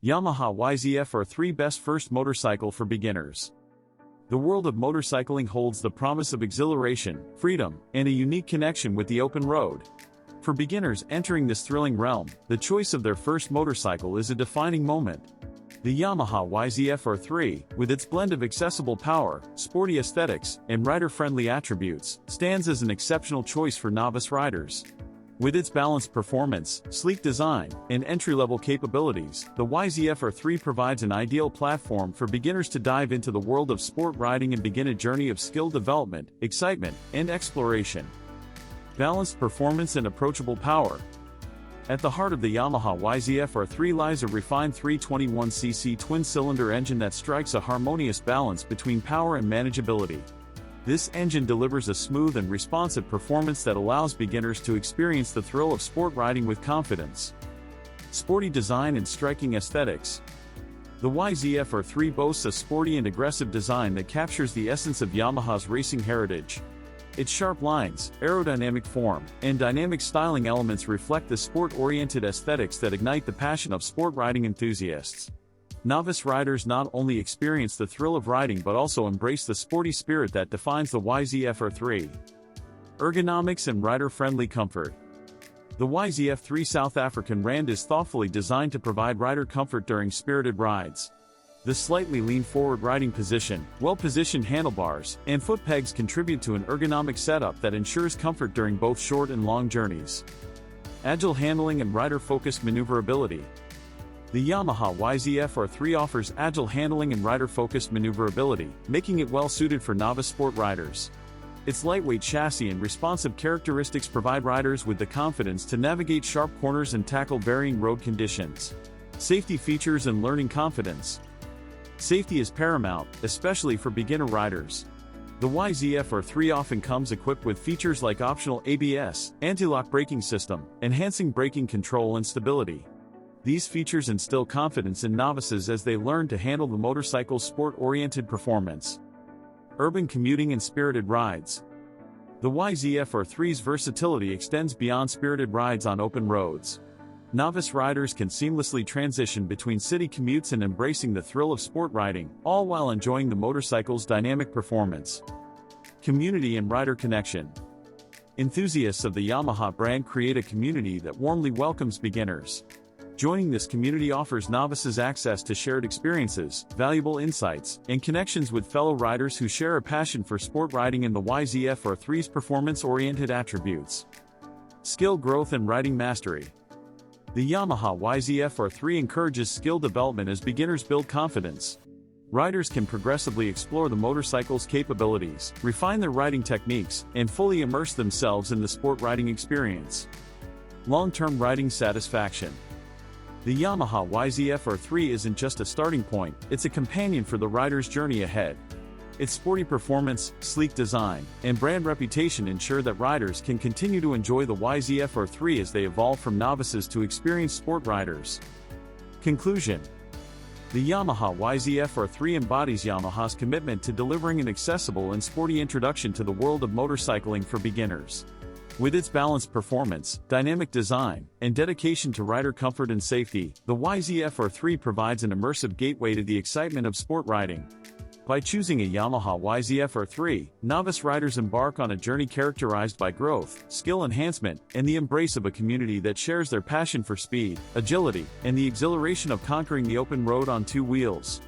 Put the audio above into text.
Yamaha YZF R3 Best First Motorcycle for Beginners. The world of motorcycling holds the promise of exhilaration, freedom, and a unique connection with the open road. For beginners entering this thrilling realm, the choice of their first motorcycle is a defining moment. The Yamaha YZF R3, with its blend of accessible power, sporty aesthetics, and rider-friendly attributes, stands as an exceptional choice for novice riders. With its balanced performance, sleek design, and entry-level capabilities, the YZF R3 provides an ideal platform for beginners to dive into the world of sport riding and begin a journey of skill development, excitement, and exploration. Balanced performance and approachable power. At the heart of the Yamaha YZF R3 lies a refined 321cc twin-cylinder engine that strikes a harmonious balance between power and manageability. This engine delivers a smooth and responsive performance that allows beginners to experience the thrill of sport riding with confidence. Sporty design and striking aesthetics. The YZF R3 boasts a sporty and aggressive design that captures the essence of Yamaha's racing heritage. Its sharp lines, aerodynamic form, and dynamic styling elements reflect the sport-oriented aesthetics that ignite the passion of sport riding enthusiasts. Novice riders not only experience the thrill of riding but also embrace the sporty spirit that defines the YZF R3. Ergonomics and rider-friendly comfort. The YZF 3 South African Rand is thoughtfully designed to provide rider comfort during spirited rides. The slightly lean-forward riding position, well-positioned handlebars, and foot pegs contribute to an ergonomic setup that ensures comfort during both short and long journeys. Agile handling and rider-focused maneuverability. The Yamaha YZF R3 offers agile handling and rider-focused maneuverability, making it well-suited for novice sport riders. Its lightweight chassis and responsive characteristics provide riders with the confidence to navigate sharp corners and tackle varying road conditions. Safety features and learning confidence. Safety is paramount, especially for beginner riders. The YZF R3 often comes equipped with features like optional ABS, anti-lock braking system, enhancing braking control and stability. These features instill confidence in novices as they learn to handle the motorcycle's sport-oriented performance. Urban commuting and spirited rides. The YZF R3's versatility extends beyond spirited rides on open roads. Novice riders can seamlessly transition between city commutes and embracing the thrill of sport riding, all while enjoying the motorcycle's dynamic performance. Community and rider connection. Enthusiasts of the Yamaha brand create a community that warmly welcomes beginners. Joining this community offers novices access to shared experiences, valuable insights, and connections with fellow riders who share a passion for sport riding and the YZF R3's performance-oriented attributes. Skill growth and riding mastery. The Yamaha YZF R3 encourages skill development as beginners build confidence. Riders can progressively explore the motorcycle's capabilities, refine their riding techniques, and fully immerse themselves in the sport riding experience. Long-term riding satisfaction. The Yamaha YZF R3 isn't just a starting point, it's a companion for the rider's journey ahead. Its sporty performance, sleek design, and brand reputation ensure that riders can continue to enjoy the YZF R3 as they evolve from novices to experienced sport riders. Conclusion. The Yamaha YZF R3 embodies Yamaha's commitment to delivering an accessible and sporty introduction to the world of motorcycling for beginners. With its balanced performance, dynamic design, and dedication to rider comfort and safety, the YZF R3 provides an immersive gateway to the excitement of sport riding. By choosing a Yamaha YZF R3, novice riders embark on a journey characterized by growth, skill enhancement, and the embrace of a community that shares their passion for speed, agility, and the exhilaration of conquering the open road on two wheels.